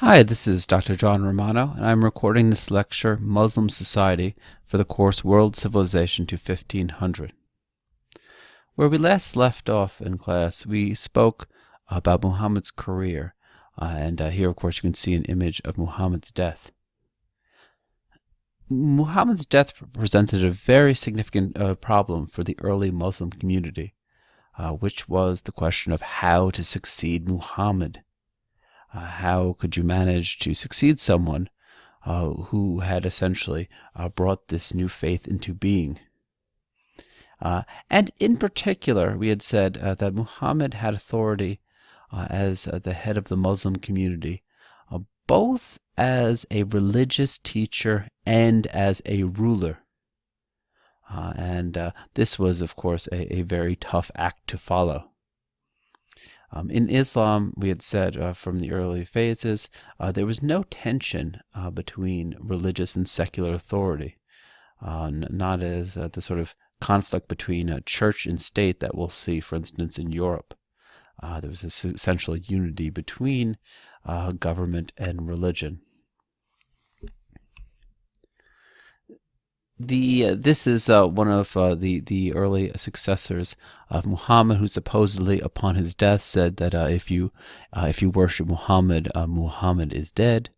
Hi, this is Dr. John Romano, and I'm recording this lecture, Muslim Society, for the course World Civilization to 1500. Where we last left off in class, we spoke about Muhammad's career, and here, of course, you can see an image of Muhammad's death. Muhammad's death presented a very significant problem for the early Muslim community, which was the question of how to succeed Muhammad. How could you manage to succeed someone who had essentially brought this new faith into being? And in particular, we had said that Muhammad had authority as the head of the Muslim community, both as a religious teacher and as a ruler. And this was, of course, a very tough act to follow. In Islam, we had said from the early phases, there was no tension between religious and secular authority, not as the sort of conflict between church and state that we'll see, for instance, in Europe. There was this essential unity between government and religion. This is one of the early successors of Muhammad, who supposedly, upon his death, said that if you worship Muhammad, Muhammad is dead.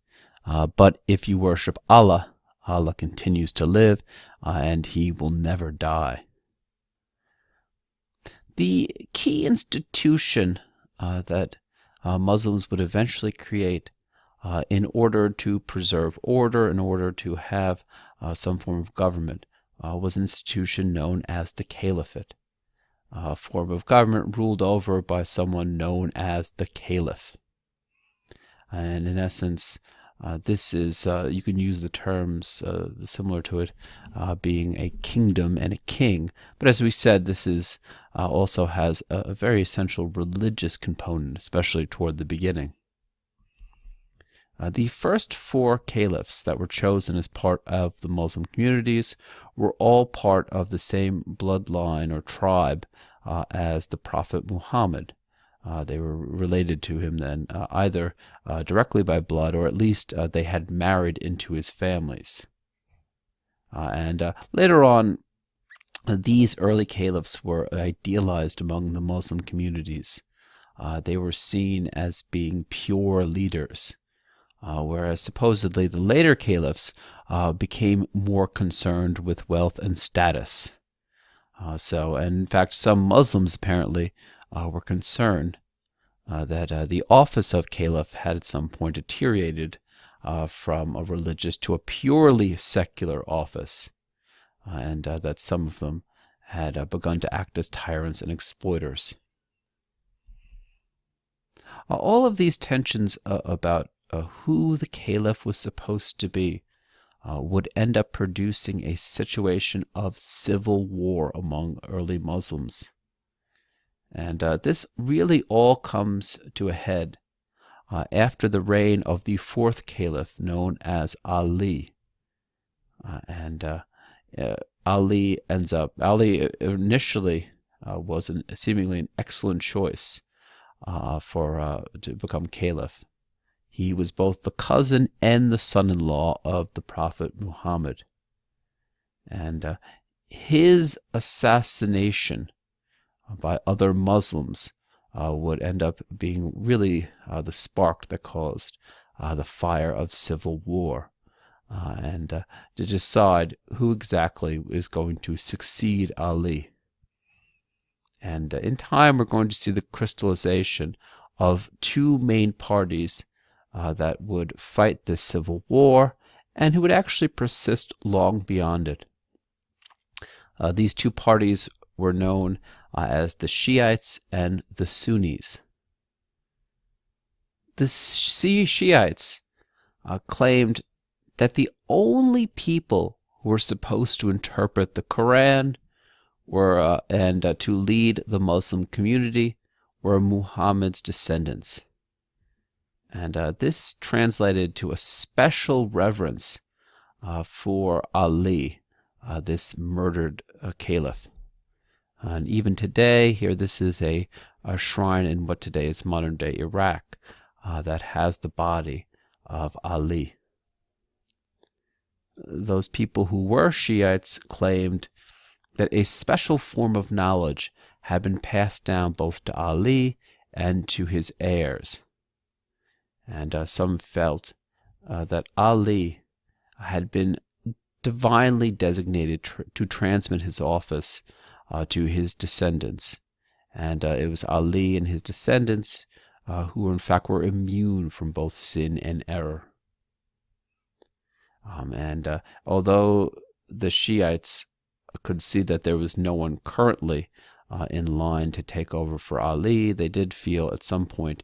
But if you worship Allah, Allah continues to live, and he will never die. The key institution that Muslims would eventually create in order to preserve order, in order to have some form of government, was an institution known as the Caliphate, a form of government ruled over by someone known as the Caliph. And in essence, this is, you can use the terms similar to it, being a kingdom and a king. But as we said, this is also has a very essential religious component, especially toward the beginning. The first four caliphs that were chosen as part of the Muslim communities were all part of the same bloodline or tribe as the Prophet Muhammad. They were related to him then, either directly by blood or at least they had married into his families. And later on, these early caliphs were idealized among the Muslim communities. They were seen as being pure leaders. Whereas supposedly the later caliphs became more concerned with wealth and status. And in fact, some Muslims apparently were concerned that the office of caliph had at some point deteriorated from a religious to a purely secular office, and that some of them had begun to act as tyrants and exploiters. All of these tensions about who the caliph was supposed to be would end up producing a situation of civil war among early Muslims. And this really all comes to a head after the reign of the fourth caliph known as Ali. Ali initially was seemingly an excellent choice to become caliph. He was both the cousin and the son-in-law of the Prophet Muhammad. And his assassination by other Muslims would end up being really the spark that caused the fire of civil war, and to decide who exactly is going to succeed Ali. And in time, we're going to see the crystallization of two main parties that would fight this civil war and who would actually persist long beyond it. These two parties were known as the Shiites and the Sunnis. The Shiites claimed that the only people who were supposed to interpret the Quran and to lead the Muslim community were Muhammad's descendants. And this translated to a special reverence for Ali, this murdered caliph. And even today, here this is a shrine in what today is modern-day Iraq that has the body of Ali. Those people who were Shiites claimed that a special form of knowledge had been passed down both to Ali and to his heirs. And some felt that Ali had been divinely designated to transmit his office to his descendants. And it was Ali and his descendants who in fact were immune from both sin and error. Although the Shiites could see that there was no one currently in line to take over for Ali, they did feel at some point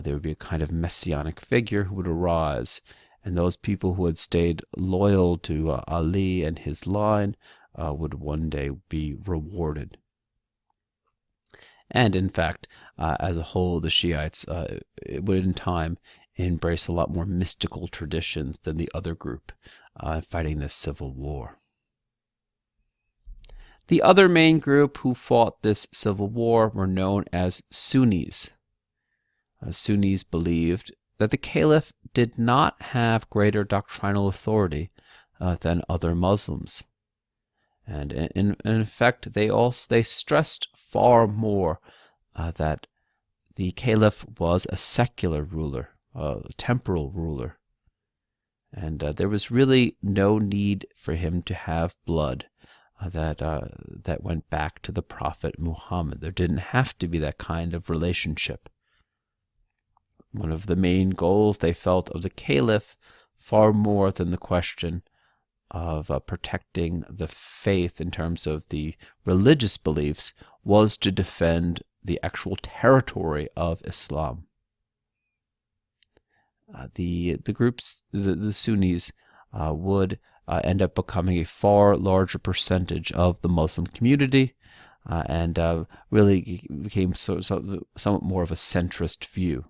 there would be a kind of messianic figure who would arise, and those people who had stayed loyal to Ali and his line would one day be rewarded. And in fact, as a whole, the Shiites would in time embrace a lot more mystical traditions than the other group fighting this civil war. The other main group who fought this civil war were known as Sunnis. Sunnis believed that the Caliph did not have greater doctrinal authority than other Muslims. And in effect, they stressed far more that the Caliph was a secular ruler, a temporal ruler. And there was really no need for him to have blood that went back to the Prophet Muhammad. There didn't have to be that kind of relationship. One of the main goals they felt of the Caliph, far more than the question of protecting the faith in terms of the religious beliefs, was to defend the actual territory of Islam. The groups, the Sunnis, would end up becoming a far larger percentage of the Muslim community, and really became somewhat more of a centrist view.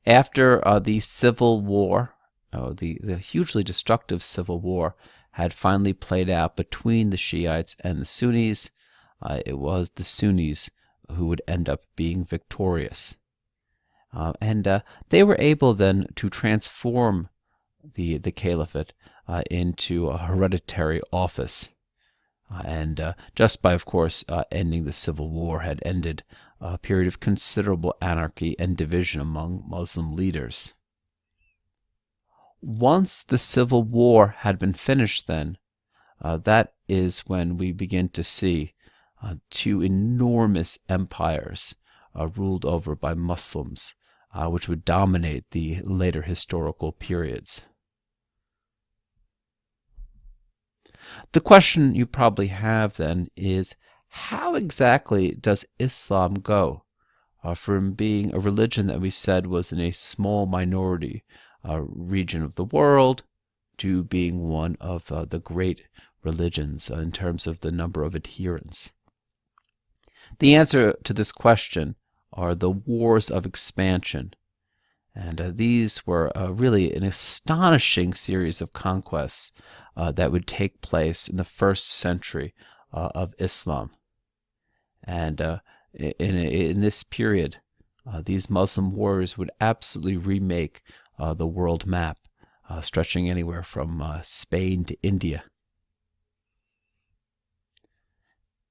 After the civil war, the hugely destructive civil war, had finally played out between the Shiites and the Sunnis, it was the Sunnis who would end up being victorious. And they were able then to transform the caliphate into a hereditary office. And just by, of course, ending the civil war had ended a period of considerable anarchy and division among Muslim leaders. Once the civil war had been finished then, that is when we begin to see two enormous empires ruled over by Muslims, which would dominate the later historical periods. The question you probably have then is, how exactly does Islam go from being a religion that we said was in a small minority region of the world to being one of the great religions in terms of the number of adherents? The answer to this question are the wars of expansion. And these were really an astonishing series of conquests that would take place in the first century of Islam. And in this period, these Muslim wars would absolutely remake the world map, stretching anywhere from Spain to India.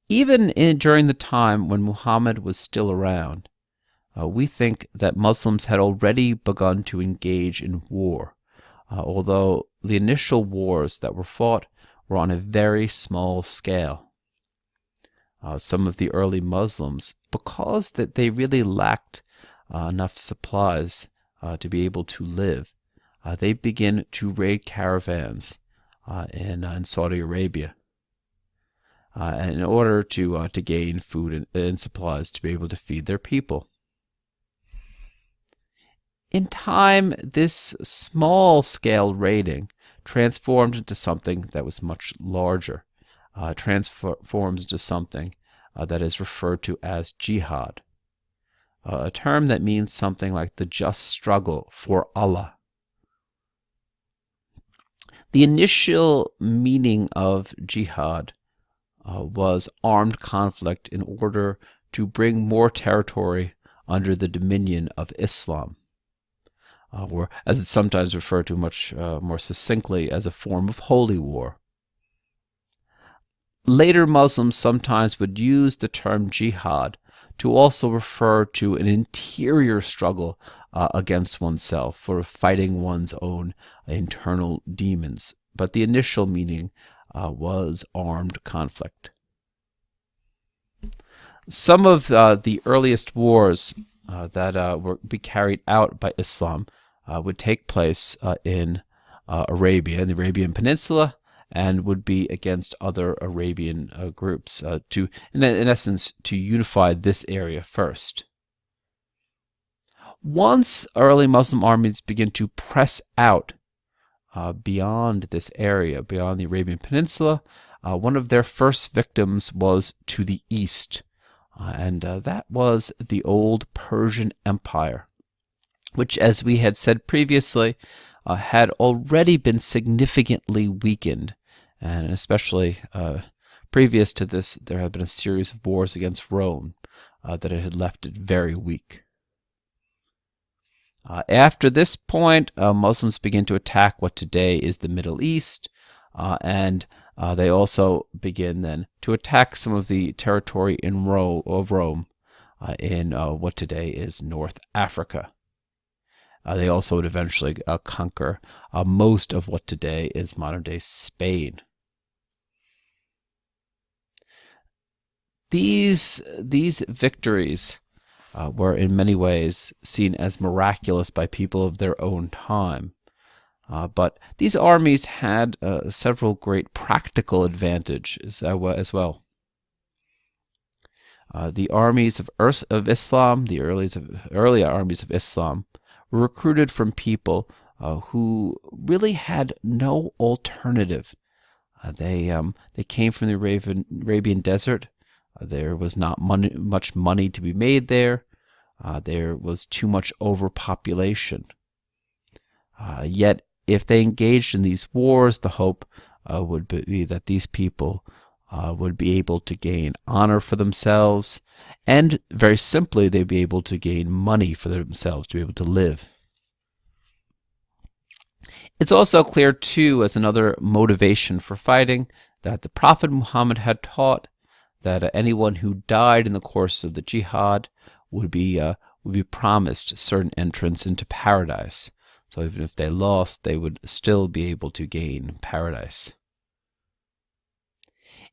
Even during the time when Muhammad was still around, we think that Muslims had already begun to engage in war, although the initial wars that were fought were on a very small scale. Some of the early Muslims, because that they really lacked enough supplies to be able to live, they begin to raid caravans in Saudi Arabia in order to gain food and supplies to be able to feed their people. In time, this small-scale raiding transformed into something that was much larger, transforms into something that is referred to as jihad, a term that means something like the just struggle for Allah. The initial meaning of jihad was armed conflict in order to bring more territory under the dominion of Islam. or as it's sometimes referred to much more succinctly, as a form of holy war. Later Muslims sometimes would use the term jihad to also refer to an interior struggle against oneself, for fighting one's own internal demons. But the initial meaning was armed conflict. Some of the earliest wars that would be carried out by Islam would take place in Arabia, in the Arabian Peninsula, and would be against other Arabian groups, in essence, to unify this area first. Once early Muslim armies begin to press out beyond this area, beyond the Arabian Peninsula, one of their first victims was to the east, and that was the old Persian Empire, which, as we had said previously, had already been significantly weakened. And especially previous to this, there had been a series of wars against Rome that had left it very weak. After this point, Muslims begin to attack what today is the Middle East, and they also begin then to attack some of the territory of Rome in what today is North Africa. They also would eventually conquer most of what today is modern-day Spain. These victories were in many ways seen as miraculous by people of their own time. But these armies had several great practical advantages as well. The armies of Islam, the early armies of Islam, were recruited from people who really had no alternative. They came from the Arabian desert. There was not much money to be made there. There was too much overpopulation. Yet, if they engaged in these wars, the hope would be that these people would be able to gain honor for themselves, and very simply, they'd be able to gain money for themselves to be able to live. It's also clear, too, as another motivation for fighting, that the Prophet Muhammad had taught that anyone who died in the course of the jihad would be promised certain entrance into paradise. So even if they lost, they would still be able to gain paradise.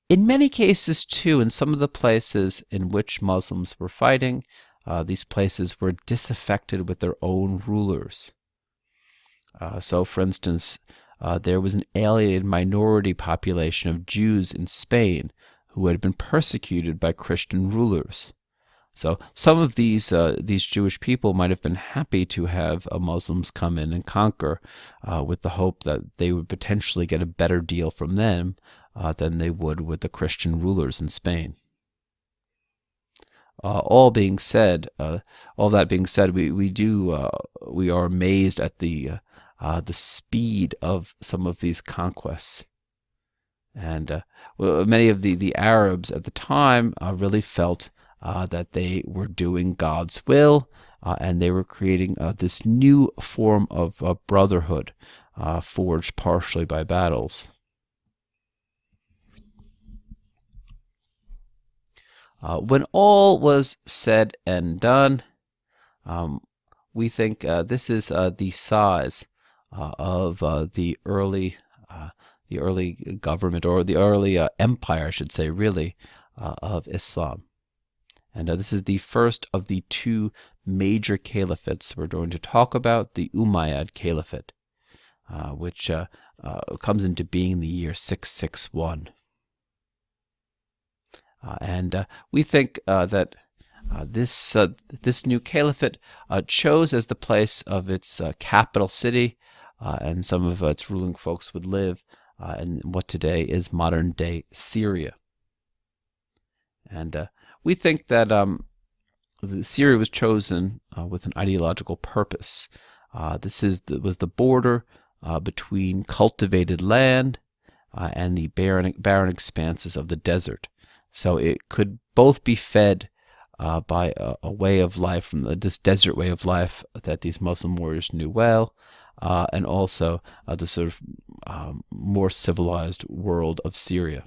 In many cases, too, in some of the places in which Muslims were fighting, these places were disaffected with their own rulers. So, for instance, there was an alienated minority population of Jews in Spain who had been persecuted by Christian rulers. So some of these Jewish people might have been happy to have Muslims come in and conquer, with the hope that they would potentially get a better deal from them than they would with the Christian rulers in Spain. All that being said, we are amazed at the speed of some of these conquests. And many of the Arabs at the time really felt that they were doing God's will, and they were creating this new form of brotherhood forged partially by battles. When all was said and done, we think this is the size of the early government, or the early empire, I should say, really, of Islam. And this is the first of the two major caliphates we're going to talk about, the Umayyad Caliphate, which comes into being in the year 661. And we think that this new caliphate chose as the place of its capital city, and some of its ruling folks would live in what today is modern-day Syria. And we think that Syria was chosen with an ideological purpose. This was the border between cultivated land and the barren expanses of the desert. So it could both be fed by a way of life, from this desert way of life that these Muslim warriors knew well, and also the sort of more civilized world of Syria.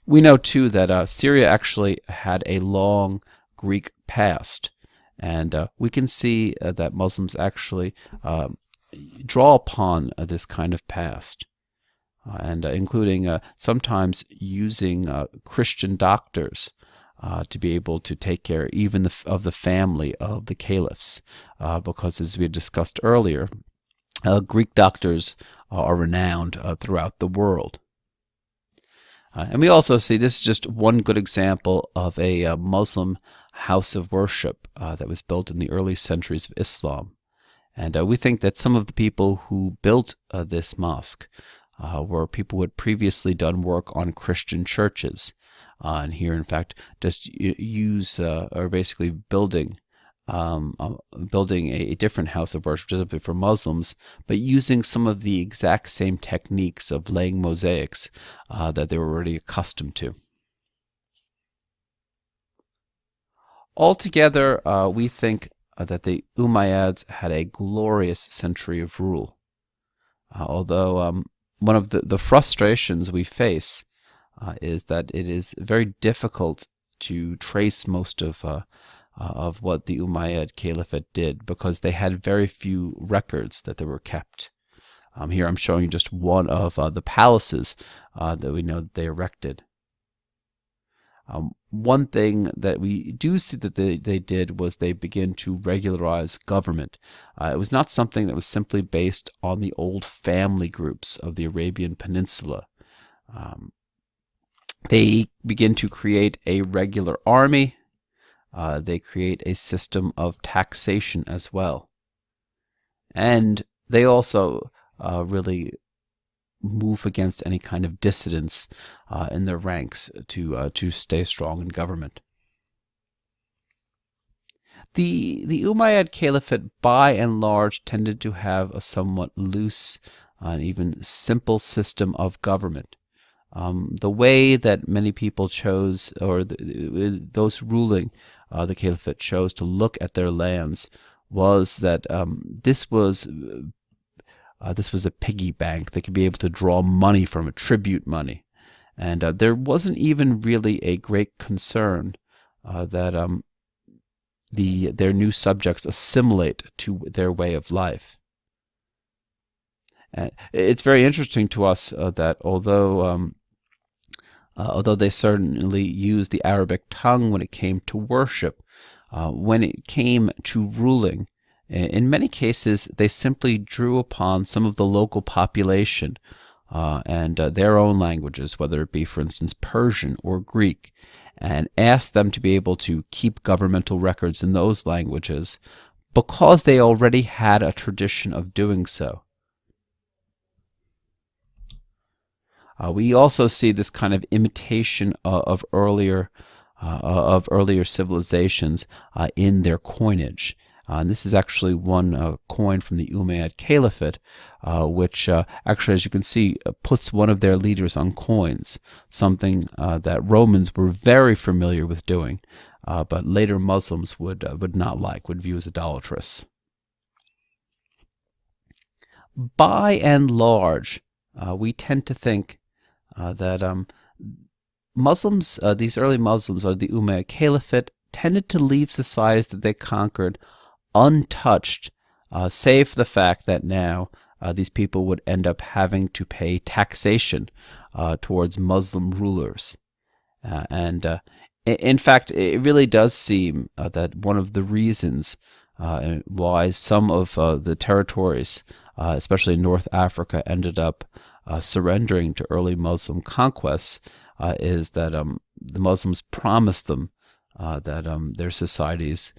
We know too that Syria actually had a long Greek past, and we can see that Muslims actually draw upon this kind of past, and including sometimes using Christian doctors to be able to take care even of the family of the caliphs, because as we discussed earlier, Greek doctors are renowned throughout the world. And we also see, this is just one good example of a Muslim house of worship that was built in the early centuries of Islam. And we think that some of the people who built this mosque were people who had previously done work on Christian churches. And here, in fact, just use or basically building a different house of worship specifically for Muslims, but using some of the exact same techniques of laying mosaics that they were already accustomed to. Altogether, we think that the Umayyads had a glorious century of rule. Although one of the frustrations we face is that it is very difficult to trace most of what the Umayyad Caliphate did, because they had very few records that they were kept. Here I'm showing you just one of the palaces that we know that they erected. One thing that we do see that they did was they began to regularize government. It was not something that was simply based on the old family groups of the Arabian Peninsula. They begin to create a regular army. They create a system of taxation as well. And they also really move against any kind of dissidence in their ranks to stay strong in government. The Umayyad Caliphate, by and large, tended to have a somewhat loose and even simple system of government. The way that many people chose, or those ruling the Caliphate chose to look at their lands, was that this was a piggy bank. They could be able to draw money from it, tribute money. And there wasn't even really a great concern that their new subjects assimilate to their way of life. It's very interesting to us that although they certainly used the Arabic tongue when it came to worship, when it came to ruling, in many cases they simply drew upon some of the local population and their own languages, whether it be, for instance, Persian or Greek, and asked them to be able to keep governmental records in those languages because they already had a tradition of doing so. We also see this kind of imitation of earlier civilizations in their coinage. And this is actually one coin from the Umayyad Caliphate, which actually, as you can see, puts one of their leaders on coins, something that Romans were very familiar with doing, but later Muslims would not like, would view as idolatrous. By and large, we tend to think that Muslims, these early Muslims, or the Umayyad Caliphate, tended to leave societies that they conquered untouched, save for the fact that now these people would end up having to pay taxation towards Muslim rulers. And in fact, it really does seem that one of the reasons why some of the territories, especially in North Africa, ended up surrendering to early Muslim conquests is that the Muslims promised them that their societies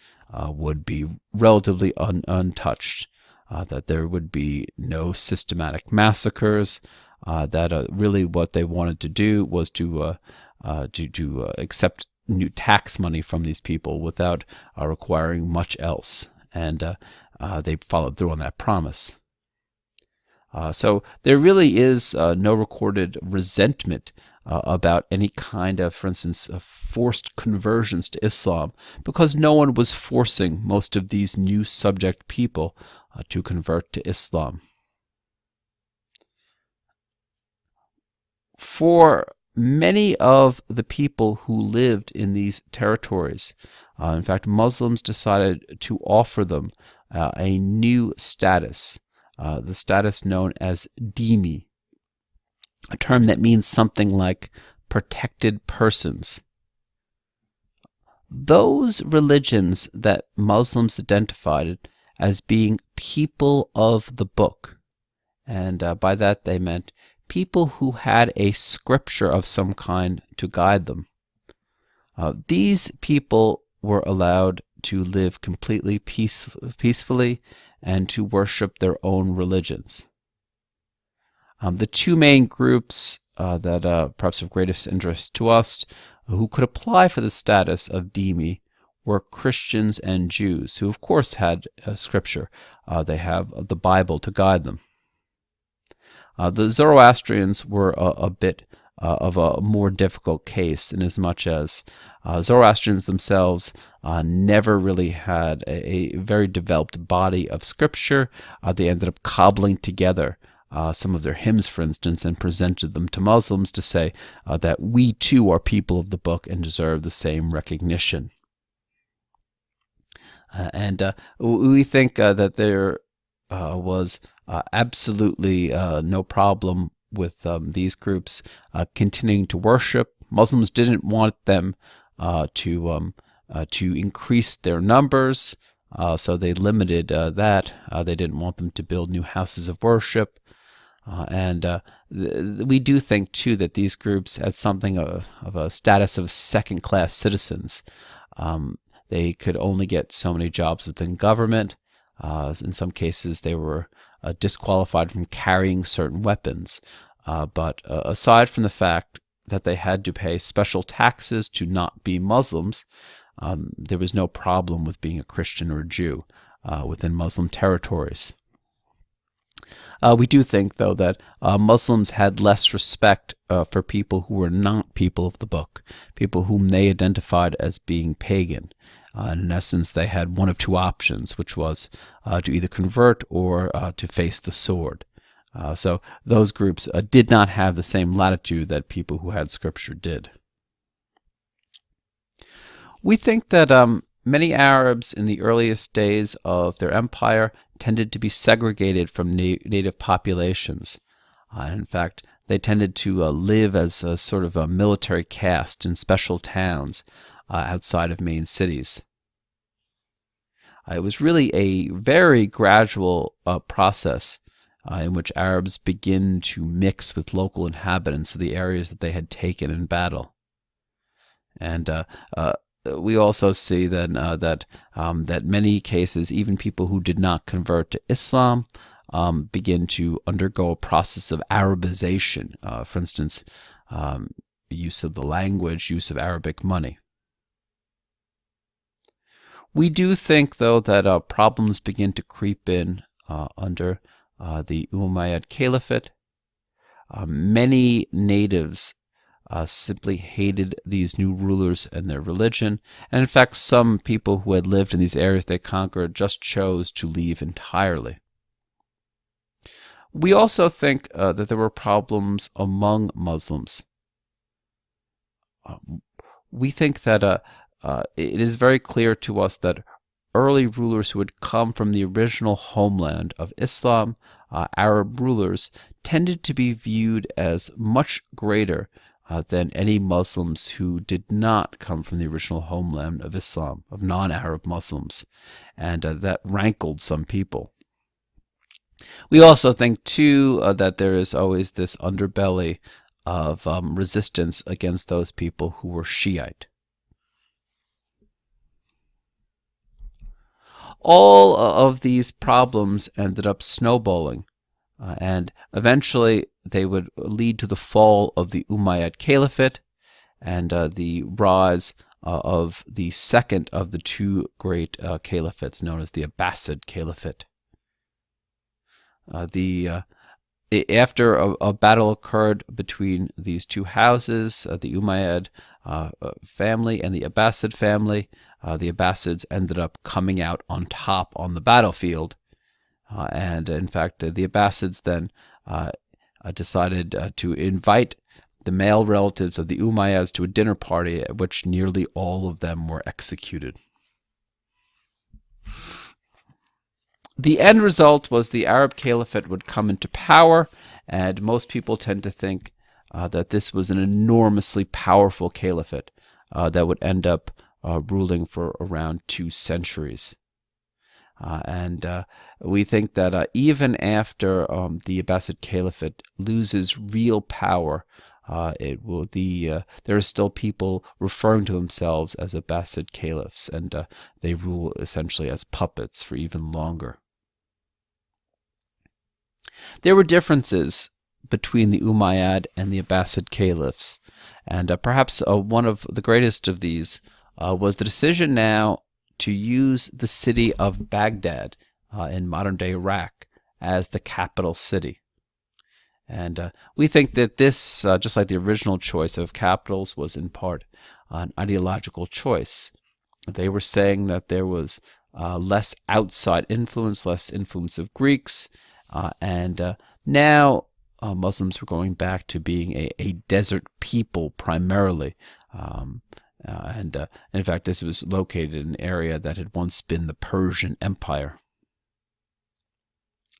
would be relatively untouched, that there would be no systematic massacres, that really what they wanted to do was to accept new tax money from these people without requiring much else. And they followed through on that promise. So there really is no recorded resentment about any kind of, for instance, forced conversions to Islam, because no one was forcing most of these new subject people to convert to Islam. For many of the people who lived in these territories, in fact, Muslims decided to offer them a new status, the status known as dhimmi, a term that means something like protected persons. Those religions that Muslims identified as being people of the book, and by that they meant people who had a scripture of some kind to guide them. These people were allowed to live completely peacefully and to worship their own religions. The two main groups that perhaps of greatest interest to us who could apply for the status of dhimmi were Christians and Jews, who of course had scripture. They have the Bible to guide them. The Zoroastrians were a bit of a more difficult case, inasmuch as Zoroastrians themselves never really had a very developed body of scripture. They ended up cobbling together some of their hymns, for instance, and presented them to Muslims to say that we too are people of the book and deserve the same recognition. And we think that there was absolutely no problem with these groups continuing to worship. Muslims didn't want them to increase their numbers, so they limited that. They didn't want them to build new houses of worship. And we do think, too, that these groups had something of a status of second-class citizens. They could only get so many jobs within government. In some cases, they were disqualified from carrying certain weapons. But aside from the fact that they had to pay special taxes to not be Muslims, there was no problem with being a Christian or a Jew within Muslim territories. We do think, though, that Muslims had less respect for people who were not people of the book, people whom they identified as being pagan. And in essence, they had one of two options, which was to either convert or to face the sword. So those groups did not have the same latitude that people who had scripture did. We think that many Arabs in the earliest days of their empire tended to be segregated from native populations. In fact, they tended to live as a sort of a military caste in special towns outside of main cities. It was really a very gradual process in which Arabs begin to mix with local inhabitants of the areas that they had taken in battle. And we also see then that many cases, even people who did not convert to Islam, begin to undergo a process of Arabization. For instance, use of the language, use of Arabic money. We do think, though, that problems begin to creep in under the Umayyad Caliphate. Many natives simply hated these new rulers and their religion, and in fact some people who had lived in these areas they conquered just chose to leave entirely. We also think that there were problems among Muslims. We think that it is very clear to us that early rulers who had come from the original homeland of Islam, Arab rulers, tended to be viewed as much greater than any Muslims who did not come from the original homeland of Islam, of non-Arab Muslims, and that rankled some people. We also think, too, that there is always this underbelly of resistance against those people who were Shiite. All of these problems ended up snowballing, and eventually they would lead to the fall of the Umayyad Caliphate and the rise of the second of the two great caliphates, known as the Abbasid Caliphate. The After a battle occurred between these two houses, the Umayyad family and the Abbasid family, the Abbasids ended up coming out on top on the battlefield. And in fact, the Abbasids then decided to invite the male relatives of the Umayyads to a dinner party at which nearly all of them were executed. The end result was the Arab Caliphate would come into power, and most people tend to think that this was an enormously powerful caliphate that would end up ruling for around 2 centuries. And we think that even after the Abbasid Caliphate loses real power, there are still people referring to themselves as Abbasid caliphs, and they rule essentially as puppets for even longer. There were differences between the Umayyad and the Abbasid caliphs, and perhaps one of the greatest of these was the decision now to use the city of Baghdad in modern-day Iraq as the capital city. And we think that this, just like the original choice of capitals, was in part an ideological choice. They were saying that there was less outside influence, less influence of Greeks, and now Muslims were going back to being a desert people primarily. And in fact, this was located in an area that had once been the Persian Empire.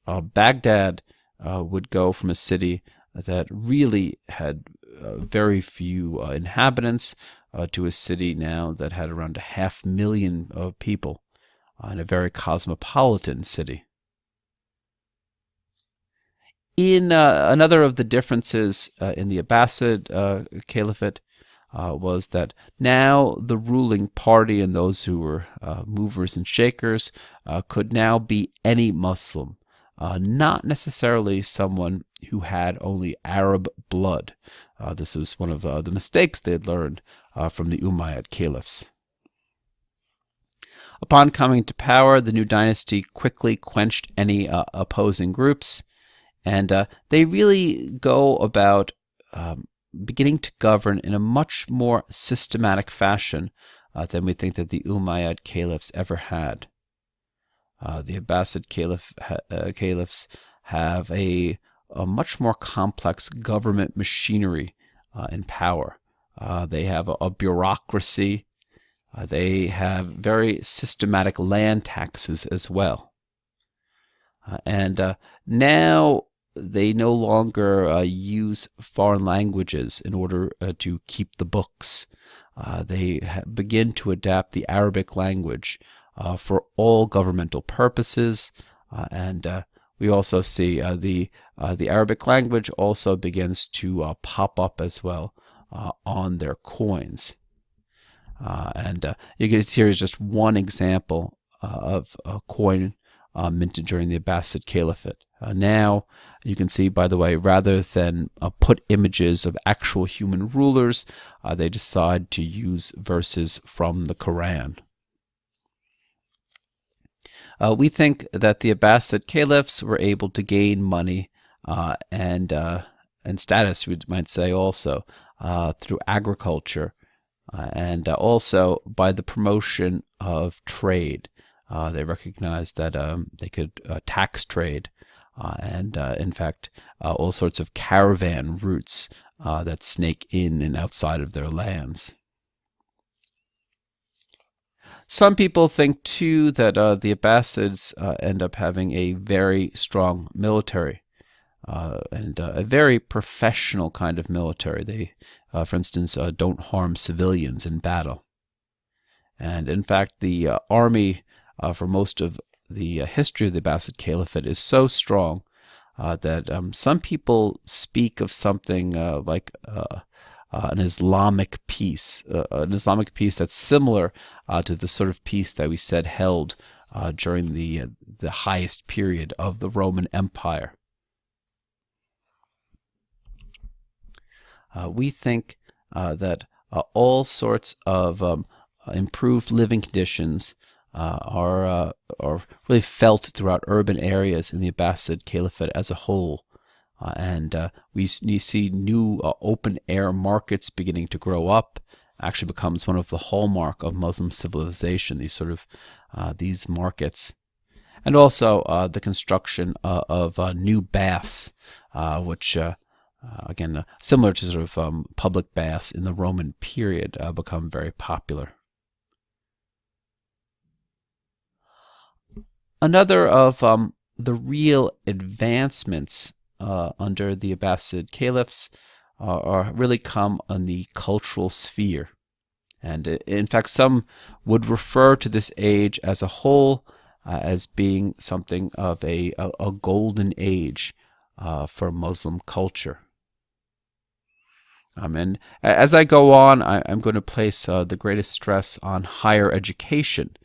Baghdad would go from a city that really had very few inhabitants to a city now that had around 500,000 people, and a very cosmopolitan city. In another of the differences in the Abbasid Caliphate was that now the ruling party and those who were movers and shakers could now be any Muslim, not necessarily someone who had only Arab blood. This was one of the mistakes they had learned from the Umayyad caliphs. Upon coming to power, the new dynasty quickly quenched any opposing groups, and they really go about beginning to govern in a much more systematic fashion than we think that the Umayyad caliphs ever had. The Abbasid caliphs have a much more complex government machinery in power. They have a bureaucracy. They have very systematic land taxes as well. And now they no longer use foreign languages in order to keep the books. They begin to adapt the Arabic language for all governmental purposes, and we also see the Arabic language also begins to pop up as well on their coins. And you can see here is just one example of a coin minted during the Abbasid Caliphate. Now you can see, by the way, rather than put images of actual human rulers, they decide to use verses from the Quran. We think that the Abbasid caliphs were able to gain money and status, we might say, also through agriculture and also by the promotion of trade. They recognized that they could tax trade and, in fact, all sorts of caravan routes that snake in and outside of their lands. Some people think, too, that the Abbasids end up having a very strong military and a very professional kind of military. They, for instance, don't harm civilians in battle. And, in fact, the army for most of the history of the Abbasid Caliphate is so strong that some people speak of something like an Islamic peace that's similar to the sort of peace that we said held during the highest period of the Roman Empire. We think that all sorts of improved living conditions are really felt throughout urban areas in the Abbasid Caliphate as a whole. You see new open air markets beginning to grow up. Actually becomes one of the hallmark of Muslim civilization, these markets. And also the construction of new baths, which again, similar to sort of public baths in the Roman period, become very popular. Another of the real advancements under the Abbasid caliphs really come on the cultural sphere. And in fact, some would refer to this age as a whole as being something of a golden age for Muslim culture. And as I go on, I'm going to place the greatest stress on higher education,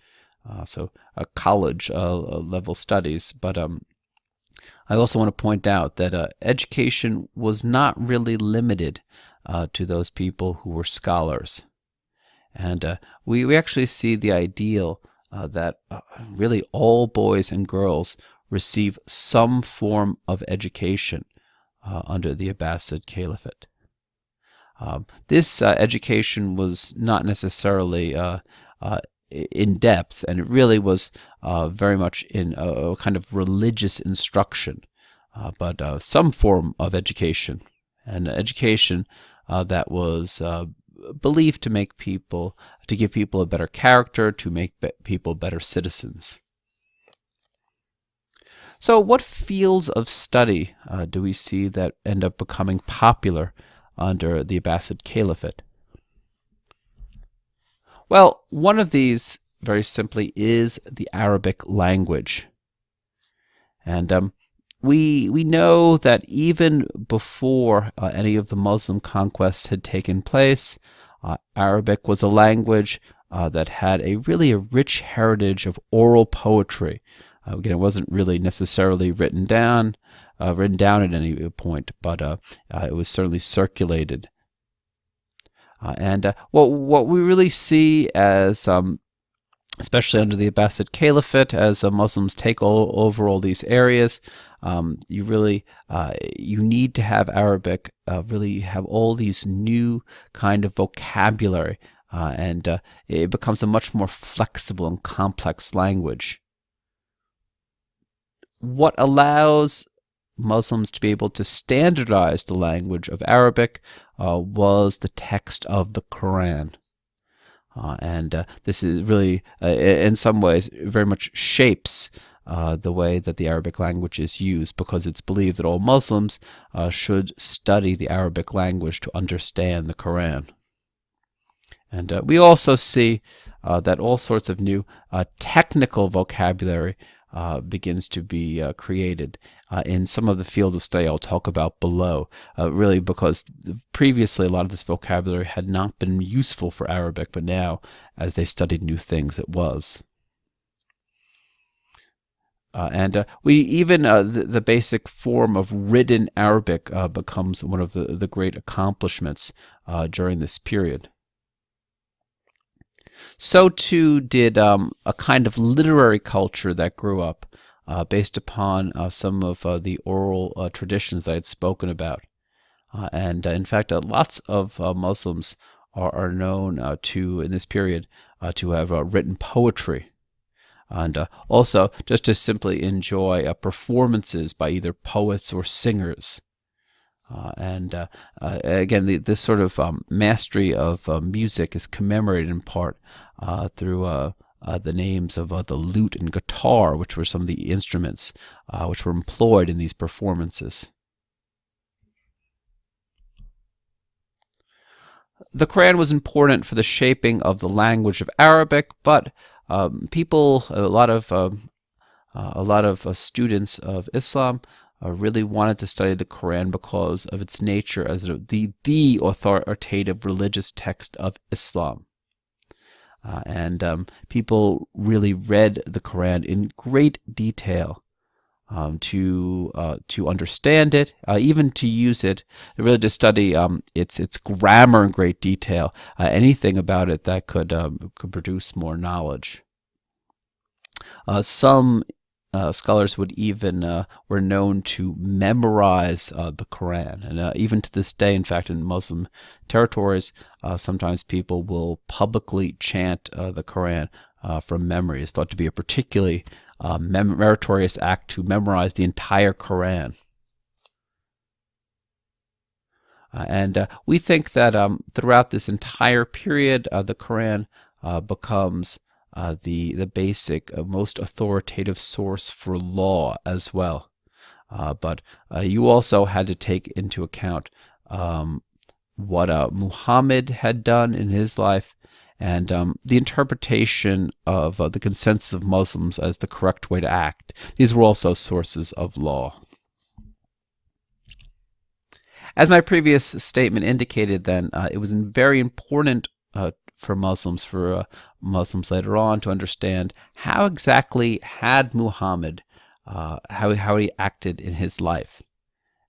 so college level studies. But I also want to point out that education was not really limited to those people who were scholars. And we actually see the ideal that really all boys and girls receive some form of education under the Abbasid Caliphate. This education was not necessarily in depth, and it really was very much in a kind of religious instruction, but some form of education, and education that was believed to give people a better character, to make people better citizens. So what fields of study do we see that end up becoming popular under the Abbasid Caliphate? Well, one of these, very simply, is the Arabic language. And we know that even before any of the Muslim conquests had taken place, Arabic was a language that had a rich heritage of oral poetry. Again, it wasn't really necessarily written down at any point, but it was certainly circulated. What we really see as, especially under the Abbasid Caliphate, as Muslims take over all these areas, you need to have Arabic really have all these new kind of vocabulary, and it becomes a much more flexible and complex language. What allows Muslims to be able to standardize the language of Arabic was the text of the Quran. And this is really, in some ways, very much shapes the way that the Arabic language is used, because it's believed that all Muslims should study the Arabic language to understand the Quran. And we also see that all sorts of new technical vocabulary begins to be created in some of the fields of study I'll talk about below, really because previously a lot of this vocabulary had not been useful for Arabic, but now, as they studied new things, it was. The basic form of written Arabic becomes one of the great accomplishments during this period. So too did a kind of literary culture that grew up based upon some of the oral traditions that I had spoken about. In fact, lots of Muslims are known in this period, to have written poetry. And also just to simply enjoy performances by either poets or singers. Again, this sort of mastery of music is commemorated in part through the names of the lute and guitar, which were some of the instruments which were employed in these performances. The Quran was important for the shaping of the language of Arabic, but a lot of students of Islam really wanted to study the Quran because of its nature as the authoritative religious text of Islam. People really read the Quran in great detail to understand it, even to use it, really to study its grammar in great detail, anything about it that could produce more knowledge. Some scholars would even were known to memorize the Quran, and even to this day, in fact, in Muslim territories, sometimes people will publicly chant the Quran from memory. It's thought to be a particularly meritorious act to memorize the entire Quran. And we think that throughout this entire period, the Quran becomes the basic, most authoritative source for law as well. But you also had to take into account what Muhammad had done in his life, and the interpretation of the consensus of Muslims as the correct way to act. These were also sources of law. As my previous statement indicated, then, it was very important for Muslims later on to understand how exactly had Muhammad, how he acted in his life.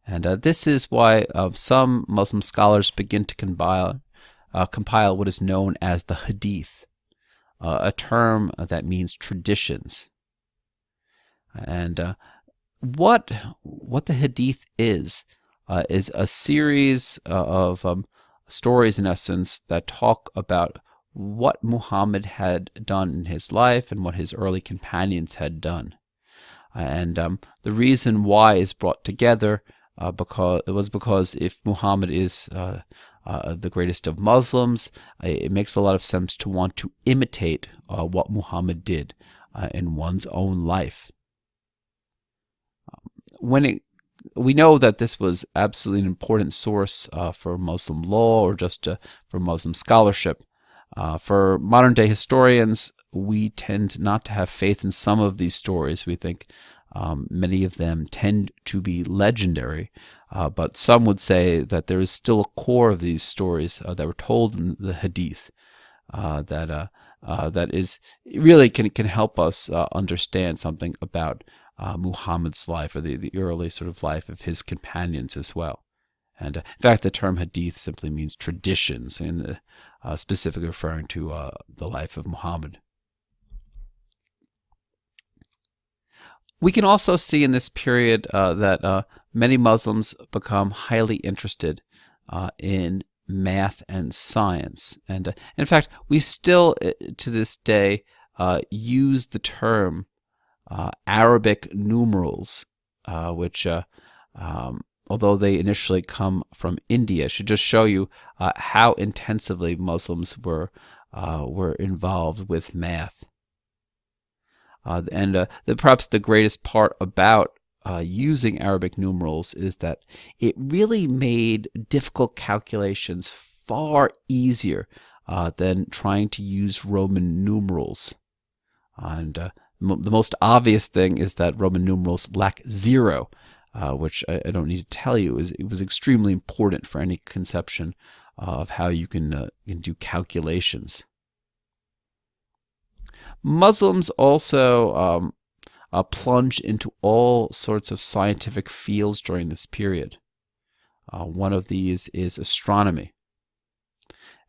And this is why some Muslim scholars begin to compile what is known as the Hadith, a term that means traditions. And what the Hadith is a series of stories, in essence, that talk about what Muhammad had done in his life and what his early companions had done. And the reason why is brought together because if Muhammad is the greatest of Muslims, it makes a lot of sense to want to imitate what Muhammad did in one's own life. We know that this was absolutely an important source for Muslim law, or just for Muslim scholarship. For modern-day historians, we tend not to have faith in some of these stories. We think many of them tend to be legendary, but some would say that there is still a core of these stories that were told in the Hadith that is really can help us understand something about Muhammad's life, or the early sort of life of his companions as well. And in fact, the term Hadith simply means traditions, and specifically referring to the life of Muhammad. We can also see in this period that many Muslims become highly interested in math and science. And in fact, we still, to this day, use the term Arabic numerals, which, although they initially come from India, should just show you how intensively Muslims were involved with math. And perhaps the greatest part about using Arabic numerals is that it really made difficult calculations far easier than trying to use Roman numerals. And the most obvious thing is that Roman numerals lack zero, which I don't need to tell you. It was extremely important for any conception of how you can do calculations. Muslims also plunged into all sorts of scientific fields during this period. One of these is astronomy.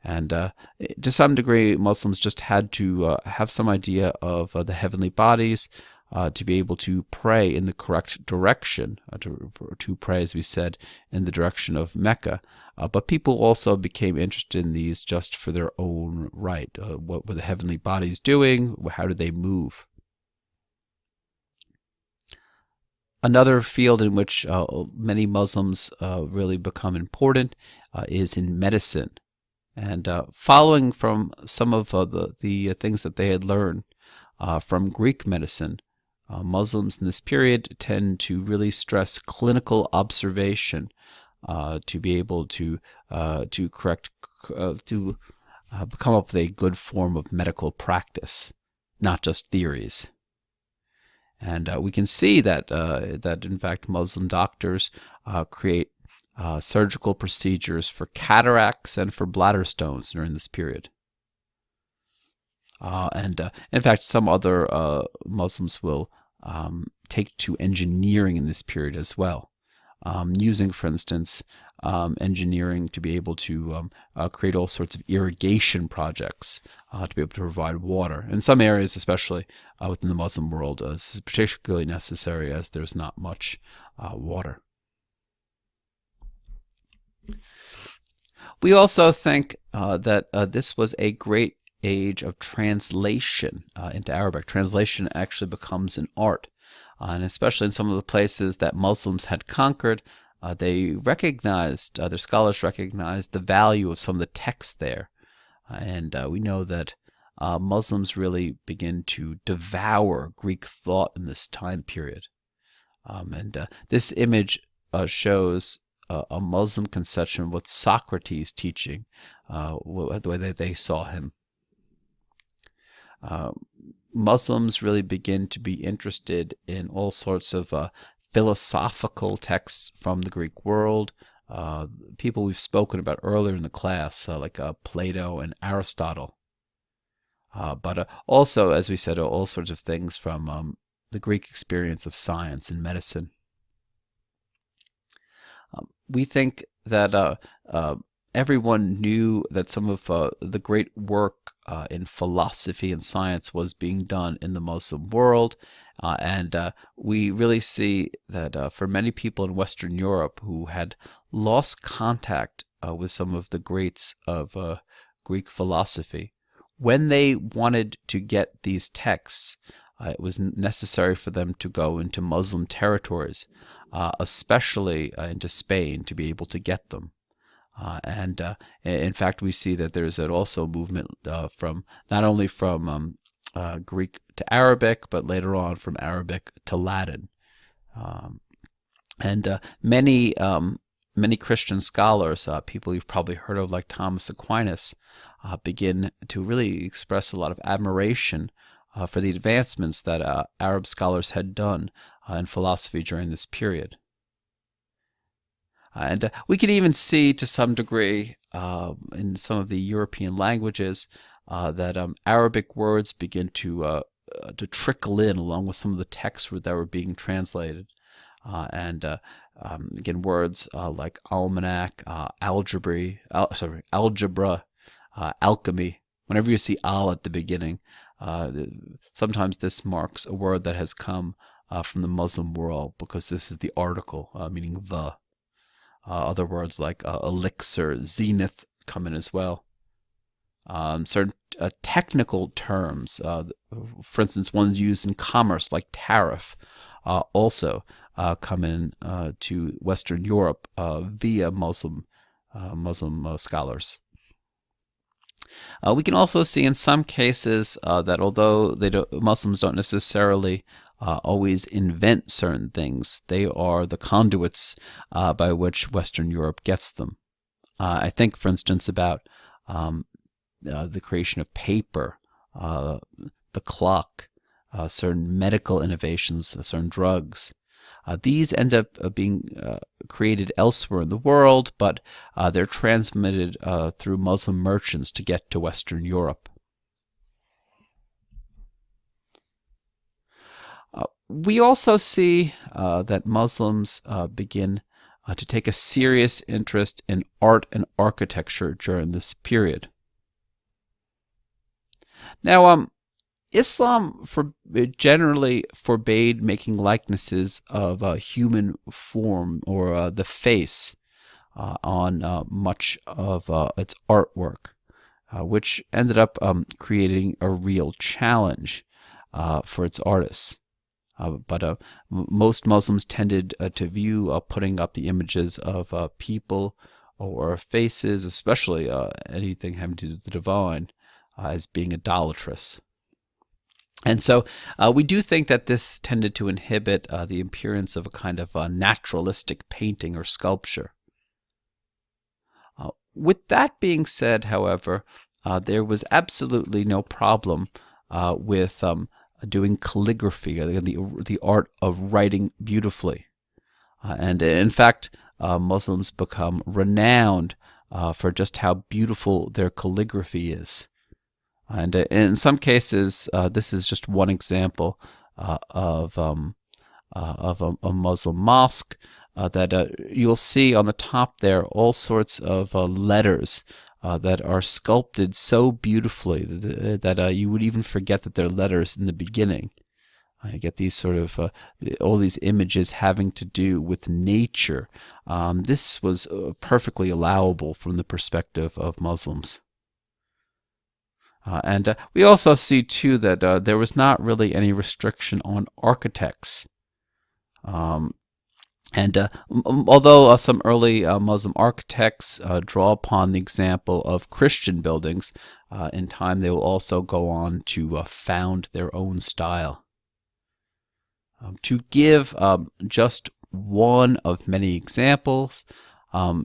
And to some degree, Muslims just had to have some idea of the heavenly bodies to be able to pray in the correct direction, to pray, as we said, in the direction of Mecca. But people also became interested in these just for their own right. What were the heavenly bodies doing? How did they move? Another field in which many Muslims really become important is in medicine. And following from some of the things that they had learned from Greek medicine, Muslims in this period tend to really stress clinical observation to be able to come up with a good form of medical practice, not just theories. And we can see that in fact Muslim doctors create surgical procedures for cataracts and for bladder stones during this period. And in fact, some other Muslims will take to engineering in this period as well, using, for instance, engineering to be able to create all sorts of irrigation projects to be able to provide water. In some areas, especially within the Muslim world, this is particularly necessary as there's not much water. We also think that this was a great age of translation into Arabic. Translation actually becomes an art, and especially in some of the places that Muslims had conquered, they recognized, their scholars recognized the value of some of the texts there. And we know that Muslims really begin to devour Greek thought in this time period. And this image shows a Muslim conception of what Socrates' teaching, the way that they saw him. Muslims really begin to be interested in all sorts of philosophical texts from the Greek world, people we've spoken about earlier in the class, like Plato and Aristotle. But also, as we said, all sorts of things from the Greek experience of science and medicine. We think that everyone knew that some of the great work in philosophy and science was being done in the Muslim world, and we really see that for many people in Western Europe who had lost contact with some of the greats of Greek philosophy, when they wanted to get these texts, it was necessary for them to go into Muslim territories, especially into Spain, to be able to get them. And in fact, we see that there's also a movement from not only from Greek to Arabic, but later on from Arabic to Latin. And many Christian scholars, people you've probably heard of like Thomas Aquinas, begin to really express a lot of admiration for the advancements that Arab scholars had done in philosophy during this period. And we can even see to some degree in some of the European languages that Arabic words begin to trickle in along with some of the texts that were being translated. Again, words like almanac, algebra, alchemy. Whenever you see al at the beginning, sometimes this marks a word that has come from the Muslim world, because this is the article, meaning the. Other words like elixir, zenith come in as well. Certain technical terms, for instance, ones used in commerce like tariff, also come in to Western Europe via Muslim scholars. We can also see in some cases that although Muslims don't necessarily always invent certain things, they are the conduits by which Western Europe gets them. I think, for instance, about the creation of paper, the clock, certain medical innovations, certain drugs. These end up being created elsewhere in the world, but they're transmitted through Muslim merchants to get to Western Europe. We also see that Muslims begin to take a serious interest in art and architecture during this period. Now, Islam generally forbade making likenesses of human form or the face on much of its artwork, which ended up creating a real challenge for its artists. But most Muslims tended to view putting up the images of people or faces, especially anything having to do with the divine, as being idolatrous. And so we do think that this tended to inhibit the appearance of a kind of naturalistic painting or sculpture. With that being said, however, there was absolutely no problem with doing calligraphy, the art of writing beautifully. And in fact, Muslims become renowned for just how beautiful their calligraphy is. And in some cases, this is just one example of a Muslim mosque that you'll see on the top there all sorts of letters that are sculpted so beautifully that you would even forget that they're letters in the beginning. I get these sort of all these images having to do with nature. This was perfectly allowable from the perspective of Muslims. And we also see, too, that there was not really any restriction on architects. Although some early Muslim architects draw upon the example of Christian buildings, in time they will also go on to found their own style. To give just one of many examples,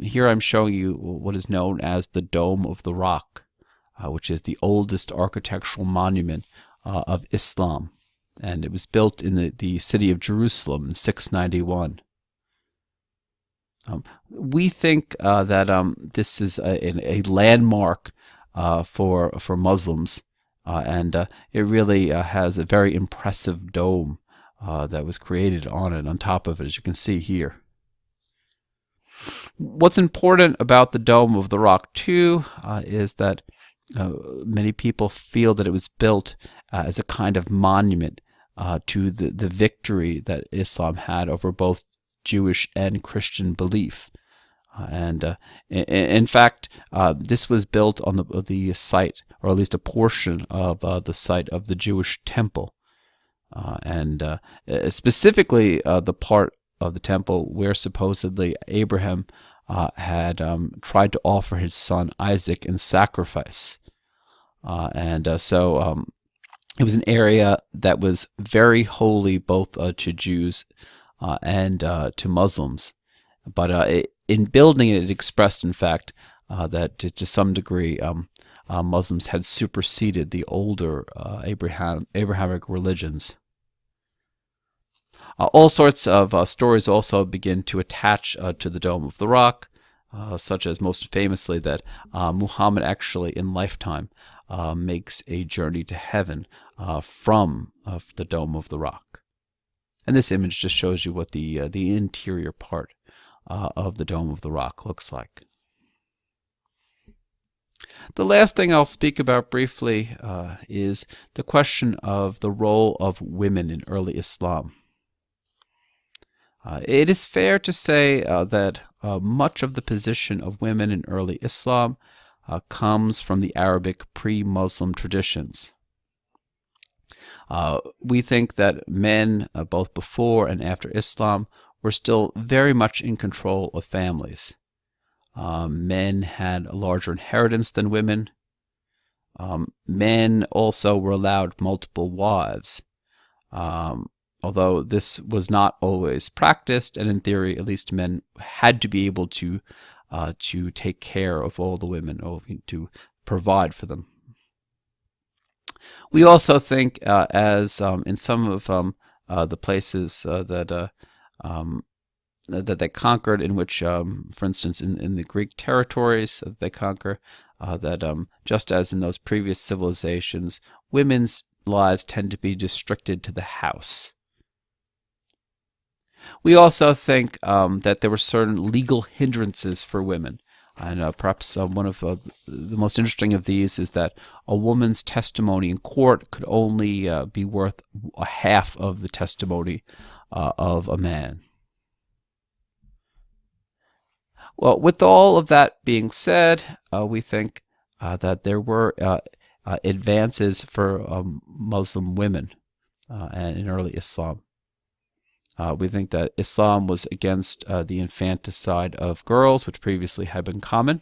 here I'm showing you what is known as the Dome of the Rock, which is the oldest architectural monument of Islam. And it was built in the city of Jerusalem in 691. We think that this is a landmark for Muslims, and it really has a very impressive dome that was created on it, on top of it, as you can see here. What's important about the Dome of the Rock, too, is that many people feel that it was built as a kind of monument to the victory that Islam had over both Jewish and Christian belief. In fact, this was built on the site, or at least a portion of the site of the Jewish temple. Specifically the part of the temple where supposedly Abraham had tried to offer his son Isaac in sacrifice. So it was an area that was very holy both to Jews and to Muslims. But in building it, it expressed, in fact, that to some degree Muslims had superseded the older Abrahamic religions. All sorts of stories also begin to attach to the Dome of the Rock, such as most famously that Muhammad actually in lifetime makes a journey to heaven from the Dome of the Rock. And this image just shows you what the interior part of the Dome of the Rock looks like. The last thing I'll speak about briefly is the question of the role of women in early Islam. It is fair to say that much of the position of women in early Islam comes from the Arabic pre-Muslim traditions. We think that men, both before and after Islam, were still very much in control of families. Men had a larger inheritance than women. Men also were allowed multiple wives. Although this was not always practiced, and in theory, at least men had to be able to take care of all the women, or to provide for them. We also think, as in some of the places that they conquered, in which, for instance, in the Greek territories that they conquer, that just as in those previous civilizations, women's lives tend to be restricted to the house. We also think that there were certain legal hindrances for women. And perhaps one of the most interesting of these is that a woman's testimony in court could only be worth a half of the testimony of a man. Well, with all of that being said, we think that there were advances for Muslim women in early Islam. We think that Islam was against the infanticide of girls, which previously had been common.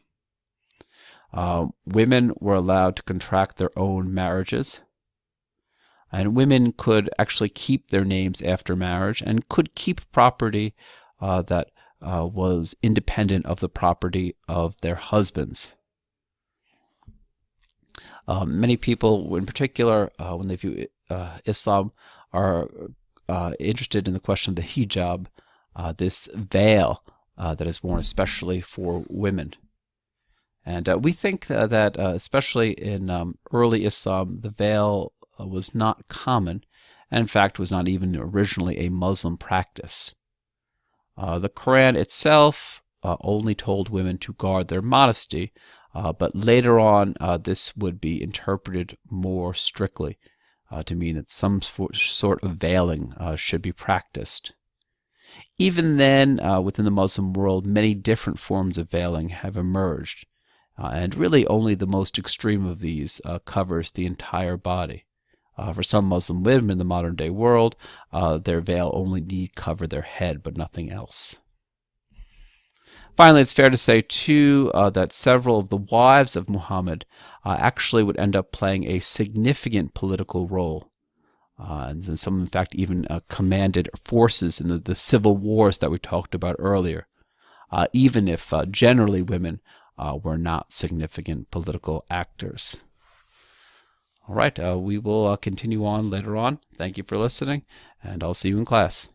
Women were allowed to contract their own marriages. And women could actually keep their names after marriage and could keep property that was independent of the property of their husbands. Many people, in particular, when they view Islam, are interested in the question of the hijab, this veil that is worn especially for women. And we think that especially in early Islam, the veil was not common, and in fact was not even originally a Muslim practice. The Quran itself only told women to guard their modesty, but later on this would be interpreted more strictly to mean that some sort of veiling should be practiced. Even then, within the Muslim world, many different forms of veiling have emerged, and really only the most extreme of these covers the entire body. For some Muslim women in the modern day world, their veil only need cover their head, but nothing else. Finally, it's fair to say, too, that several of the wives of Muhammad actually would end up playing a significant political role. And some, in fact, even commanded forces in the civil wars that we talked about earlier, even if generally women were not significant political actors. All right, we will continue on later on. Thank you for listening, and I'll see you in class.